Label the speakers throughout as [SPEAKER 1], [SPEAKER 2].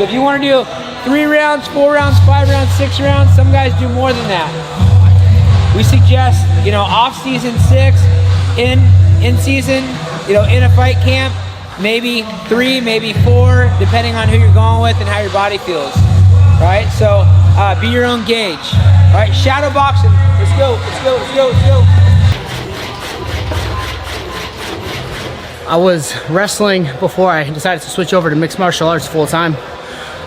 [SPEAKER 1] So if you want to do 3 rounds, 4 rounds, 5 rounds, 6 rounds, some guys do more than that. We suggest, off season 6, in season, in a fight camp, maybe 3, maybe 4, depending on who you're going with and how your body feels. All right, so be your own gauge. All right, shadow boxing. Let's go, let's go, let's go, let's go.
[SPEAKER 2] I was wrestling before I decided to switch over to mixed martial arts full time.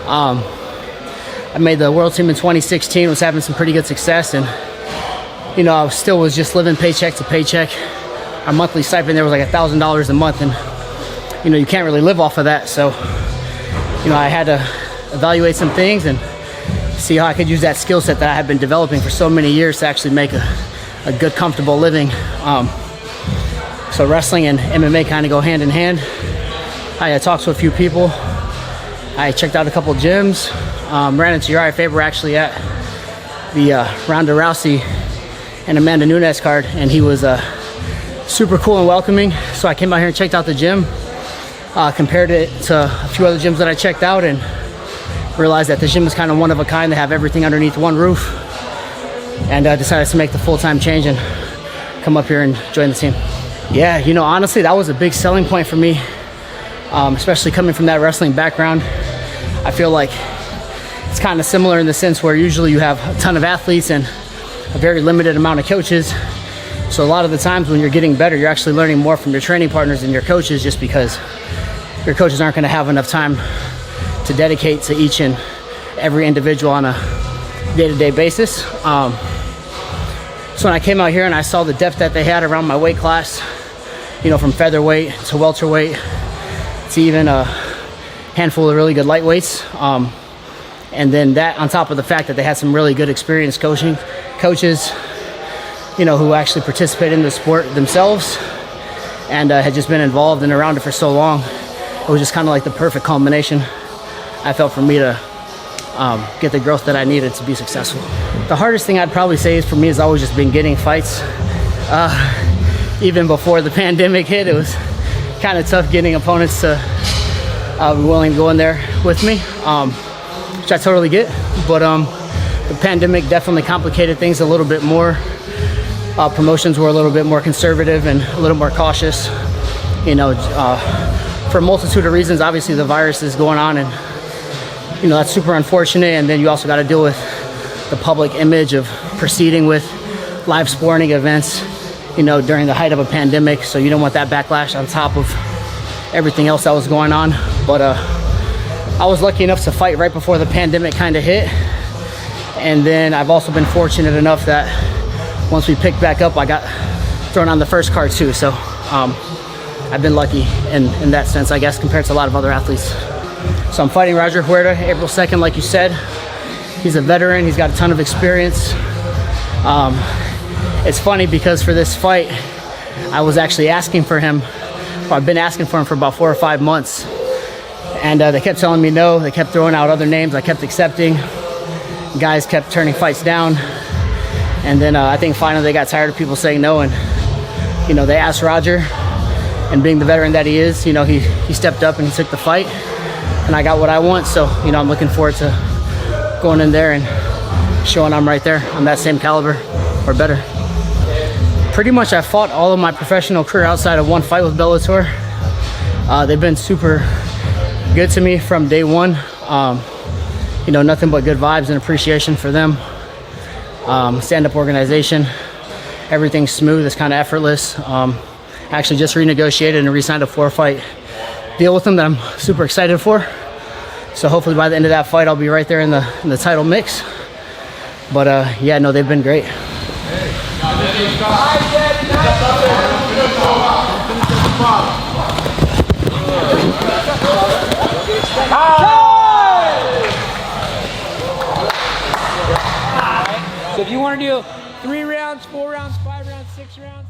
[SPEAKER 2] I made the world team in 2016, was having some pretty good success, and I still was just living paycheck to paycheck. Our monthly stipend there was like $1,000 a month, and you can't really live off of that. So I had to evaluate some things and see how I could use that skill set that I had been developing for so many years to actually make a good, comfortable living. So wrestling and MMA kind of go hand in hand. I talked to a few people. I checked out a couple gyms. Ran into Uriah Faber actually at the Ronda Rousey and Amanda Nunes card, and he was super cool and welcoming. So I came out here and checked out the gym, compared it to a few other gyms that I checked out, and realized that the gym is kind of one of a kind. They have everything underneath one roof, and decided to make the full-time change and come up here and join the team. Yeah, honestly, that was a big selling point for me, especially coming from that wrestling background. I feel like it's kind of similar in the sense where usually you have a ton of athletes and a very limited amount of coaches. So a lot of the times when you're getting better, you're actually learning more from your training partners and your coaches, just because your coaches aren't going to have enough time to dedicate to each and every individual on a day-to-day basis. So when I came out here and I saw the depth that they had around my weight class, from featherweight to welterweight to even a handful of really good lightweights, and then that on top of the fact that they had some really good experienced coaches, who actually participate in the sport themselves and had just been involved and around it for so long, it was just kind of like the perfect culmination, I felt, for me to get the growth that I needed to be successful. The hardest thing I'd probably say is for me has always just been getting fights. Even before the pandemic hit, it was kind of tough getting opponents to be willing to go in there with me, which I totally get. But the pandemic definitely complicated things a little bit more. Promotions were a little bit more conservative and a little more cautious, for a multitude of reasons. Obviously the virus is going on, and that's super unfortunate. And then you also got to deal with the public image of proceeding with live sporting events, during the height of a pandemic. So you don't want that backlash on top of everything else that was going on. But I was lucky enough to fight right before the pandemic kind of hit. And then I've also been fortunate enough that once we picked back up, I got thrown on the first card too. So I've been lucky in that sense, I guess, compared to a lot of other athletes. So I'm fighting Roger Huerta April 2nd, like you said. He's a veteran, he's got a ton of experience. It's funny because for this fight, I was actually asking for him. I've been asking for him for about 4 or 5 months. And they kept telling me no, they kept throwing out other names, I kept accepting. Guys kept turning fights down. And then I think finally they got tired of people saying no, and they asked Roger, and being the veteran that he is, he stepped up and he took the fight, and I got what I want. So I'm looking forward to going in there and showing I'm right there on that same caliber or better. Pretty much I fought all of my professional career outside of one fight with Bellator. They've been super good to me from day one. Nothing but good vibes and appreciation for them. Stand-up organization, everything's smooth, it's kind of effortless. Actually just renegotiated and re-signed a 4-fight deal with them that I'm super excited for. So hopefully by the end of that fight I'll be right there in the title mix. But yeah, no, they've been great.
[SPEAKER 1] So if you want to do 3 rounds, 4 rounds, 5 rounds, 6 rounds,